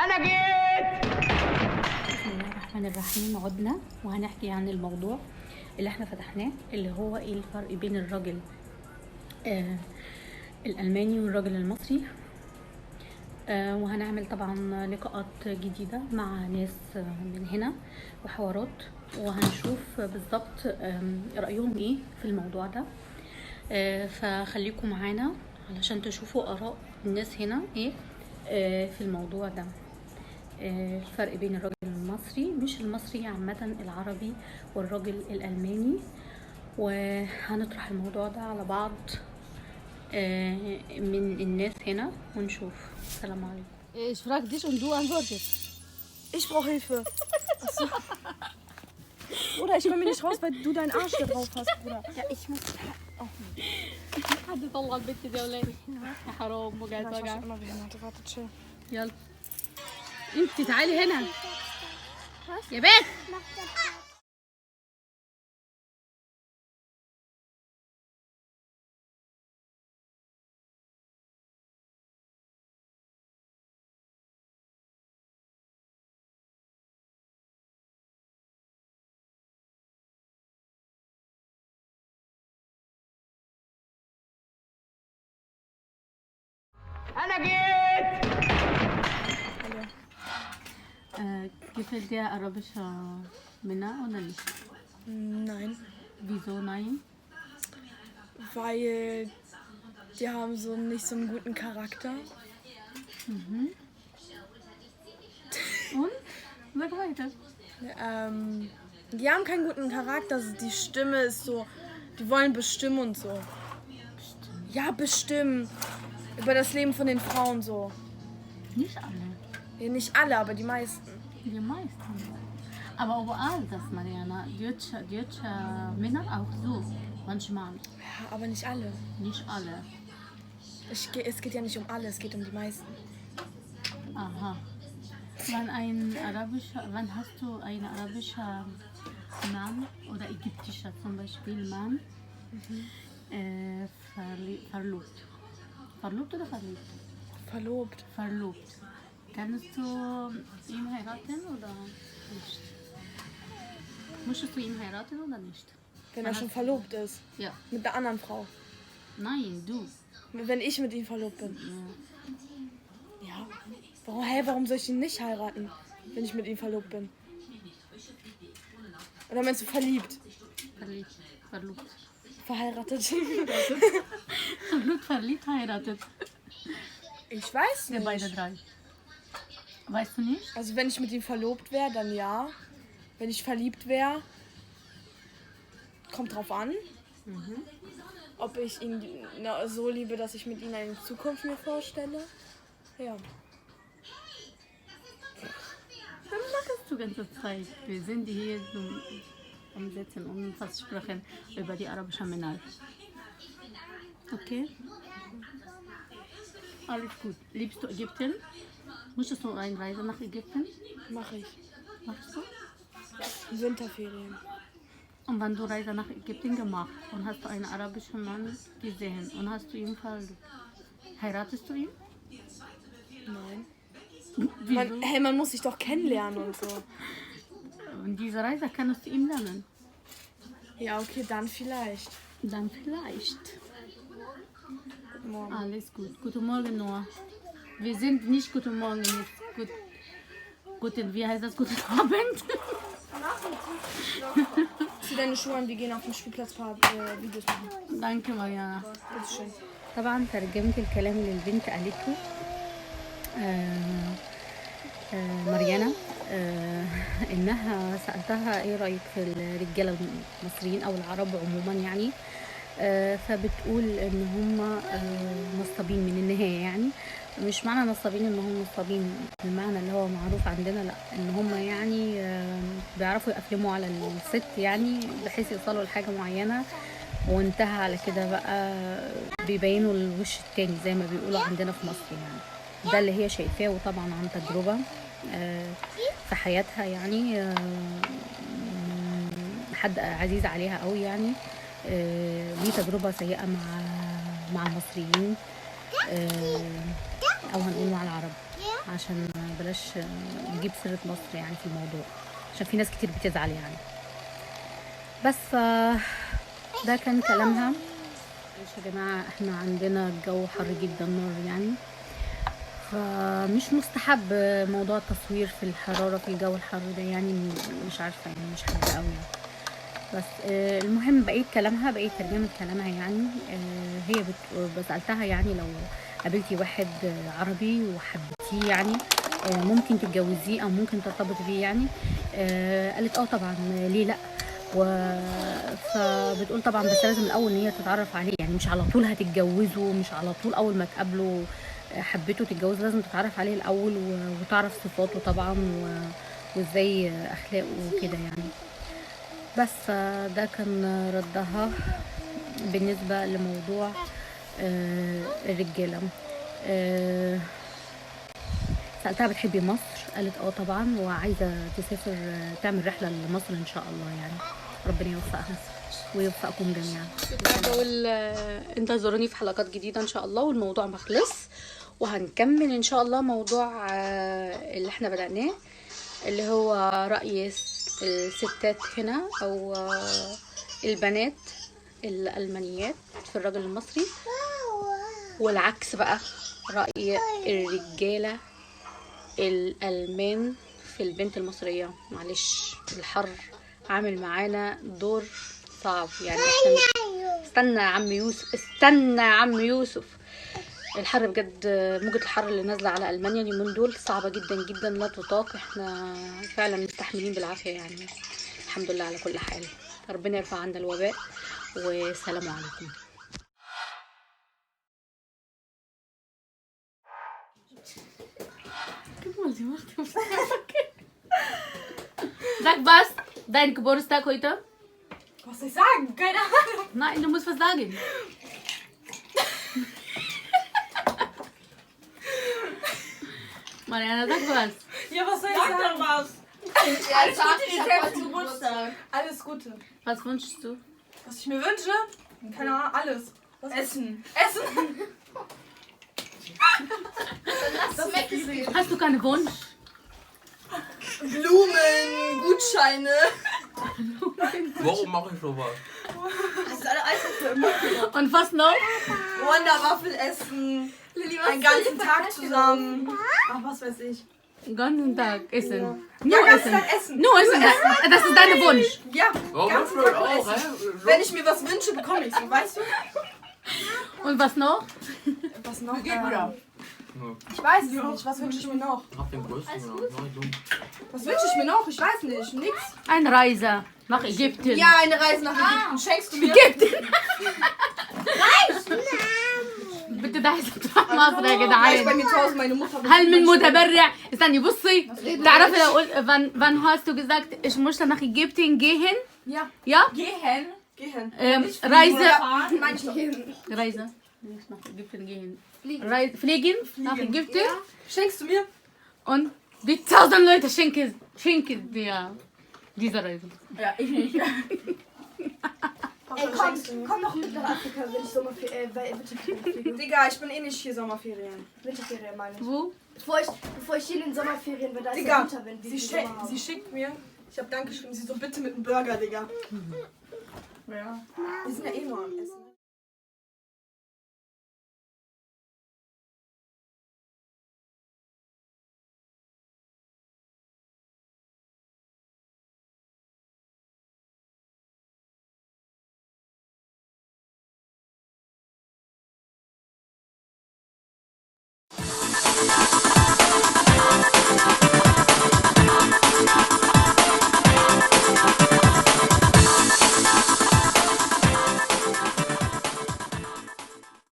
انا جيت. بسم الله الرحمن الرحيم. عدنا وهنحكي عن الموضوع اللي احنا فتحناه، اللي هو ايه الفرق بين الراجل الألماني والراجل المصري. وهنعمل طبعا لقاءات جديدة مع ناس من هنا وحوارات، وهنشوف بالظبط رأيهم ايه في الموضوع ده. فخليكم معانا علشان تشوفوا آراء الناس هنا ايه في الموضوع ده. الفرق بين الراجل المصري، مش المصري عامة، العربي والراجل الألماني، وهنطرح الموضوع ده على بعض من الناس هنا ونشوف. السلام عليكم. Ich frage dich und du antwortest. Ich brauche Hilfe. Achso. Bruder, ich komme mir nicht raus, weil du deinen Arsch da drauf hast, Bruder. Ja, ich muss. حد طلع البت دي ولا ايه؟ يا حرام وجعت Ich وجع. war immer behindert. Warte, chill. يلا انت تعالي هنا يا بنت. انا جيت. Gefällt dir arabische Männer oder nicht? Nein, Wieso nein? weil die haben so nicht so einen guten Charakter. Und? Sag weiter. Die haben keinen guten Charakter. Die Stimme ist so, die wollen bestimmen und so. Ja, bestimmen. Über das Leben von den Frauen so. Nicht alle. Ja, nicht alle, aber die meisten. Die meisten. Aber überall das, Mariana. Deutsche Männer auch so. Manchmal. Ja, aber nicht alle. Nicht alle. Es geht ja nicht um alle, es geht um die meisten. Aha. Wann hast du einen arabischen Mann oder ägyptischer zum Beispiel Mann verlobt? Verlobt oder verliebt? Verlobt. Verlobt. Kannst du ihn heiraten oder nicht? Möchtest du ihn heiraten oder nicht? Wenn er schon verlobt ist. Ja. Mit der anderen Frau. Nein, du. Wenn ich mit ihm verlobt bin. Ja. Warum soll ich ihn nicht heiraten, wenn ich mit ihm verlobt bin? Oder meinst du verliebt? Verlobt. Verheiratet? Verliebt, heiratet. Ich weiß Wir nicht. beide drei. Weißt du nicht? Also wenn ich mit ihm verlobt wäre, dann ja. Wenn ich verliebt wäre, kommt drauf an. Ob ich ihn so liebe, dass ich mit ihm eine Zukunft mir vorstelle. Ja. Was machst du die ganze Zeit? Wir sind hier am Sitzen und fast sprechen über die arabischen Männer. Okay? Alles gut. Liebst du Ägypten? Möchtest du eine Reise nach Ägypten? Mache ich. Machst du? Winterferien. Und wenn du Reise nach Ägypten gemacht und hast du einen arabischen Mann gesehen und hast du ihn verliebt, heiratest du ihn? Nein. Wieso? Man muss sich doch kennenlernen und so. Und diese Reise kannst du ihm lernen. Ja, okay, dann vielleicht. Dann vielleicht. Guten Morgen. Alles gut. Guten Morgen, Noah. Wir sind nicht guten Morgen jetzt. Wie heißt das? Guten Abend. Zieh deine Schuhe an, wir gehen auf den Spielplatz ein paar Videos machen. Danke, Mariana. Bitteschön. طبعا ترجمت الكلام اللي البنت قالته. ماريانا انها سالتها ايه رايك في الرجاله المصريين او العرب عموما يعني. فبتقول ان هم نصابين من النهايه، يعني مش معنى نصابين ان هم نصابين المعنى اللي هو معروف عندنا، لا، ان هم يعني بيعرفوا يقفلموا على الست يعني بحيث يوصلوا لحاجه معينه وانتهى على كده بقى، بيبينوا الوش التاني زي ما بيقولوا عندنا في مصر يعني. ده اللي هي شايفاه، وطبعا عن تجربه في حياتها يعني، حد عزيز عليها قوي يعني، ليه تجربه سيئه مع المصريين او هنقول مع العرب. عشان بلاش نجيب سيرة مصر يعني في الموضوع، عشان في ناس كتير بتزعل يعني. بس ده كان كلامها. يا جماعة احنا عندنا الجو حر جدا نار يعني، فمش مستحب موضوع التصوير في الحرارة في الجو الحر ده يعني، مش عارفة يعني مش حابة قوي يعني. بس المهم بقية كلامها، بقية ترجمة كلامها يعني. هي سألتها يعني لو قابلتي واحد عربي وحبيتيه يعني ممكن تتجوزيه او ممكن ترتبطي بيه يعني. قالت طبعا ليه لا. فبتقول طبعا بس لازم الاول ان هي تتعرف عليه يعني، مش على طول هتتجوزه، مش على طول اول ما تقابله حبيته تتجوز، لازم تتعرف عليه الاول وتعرف صفاته طبعا وازاي اخلاقه وكده يعني. بس ده كان ردها بالنسبة لموضوع الرجالة. سألتها بتحبي مصر؟ قالت طبعا، وعايزة تسافر تعمل رحلة لمصر ان شاء الله يعني. ربنا يوفقها ويوفقكم جميعا. بقول انتظروني في حلقات جديدة ان شاء الله، والموضوع مخلص وهنكمل ان شاء الله موضوع اللي احنا بدأناه، اللي هو رأي الستات هنا او البنات الألمانيات في الراجل المصري، والعكس بقى رأي الرجالة الألمان في البنت المصرية. معلش الحر عامل معانا دور صعب يعني. احنا استنى يا عم يوسف، استنى يا عم يوسف. الحر بجد، موجة الحر اللي نازلة على ألمانيا اليومين دول صعبة جدا جدا لا تطاق. احنا فعلا مستحملين بالعافية يعني. الحمد لله على كل حال، ربنا يرفع عنا الوباء، والسلام عليكم. Sag was, dein Geburtstag heute? Was soll ich sagen? Keine Ahnung. Nein, du musst was sagen. Mariana, sag was. Ja, was soll ich sagen? was. Alles Gute, ich hab Geburtstag. Alles Gute. Was wünschst du? Was ich mir wünsche? Keine Ahnung, alles. Essen. Essen. Hast du keinen Wunsch? Blumen, Gutscheine. Warum mache ich sowas? Das ist alle Eiswürfel. Und was noch? Wonderwaffel essen. Lilly, einen ganzen Tag zusammen. Ach, was weiß ich. Den ganzen Tag essen. Ja, Nur ganzen essen. Tag essen. Nur essen. Das ist dein Wunsch. Ja, Warum ganzen machst du Tag das auch, essen. hä? Wenn ich mir was wünsche, bekomme ich es, weißt du? Und was noch? Was noch? Ja. Ich weiß es nicht. Was wünsche ich mir noch? Hab den größten genommen. Was wünsche ich mir noch? Ich weiß nicht. Nix. Eine Reise nach Ägypten. Ja, eine Reise nach Ägypten. Schenkst du mir? Ägypten. بدي دايس مصر يا Ja, ist bei جدعان. mir zu Hause meine Mutter. هل من متبرع؟ استني بصي، تعرفي لو قلت wann hast du gesagt ich möchte nach Ägypten gehen? Ja. Ja? Gehen. Gehen. Reise. Ja, meine ich doch. Reise. Nicht nach Ägypten gehen. Fliegen nach Ägypten. Schenkst du mir? Und die 1000 Leute schenken dir diese Reise. Ja, ich nicht. Ey, komm doch mit nach Afrika, wenn ich Sommerferien, Winterferien. Digga, ich bin eh nicht hier Sommerferien. Winterferien meine ich. Wo? Bevor ich hier in den Sommerferien bin, da ist Digga, der Winterwind, wie sie, die Sommer haben. sie schickt mir. Ich hab Danke geschrieben. Sie so bitte mit einem Burger, Digga. Ja. Wir sind ja eh nur am Essen.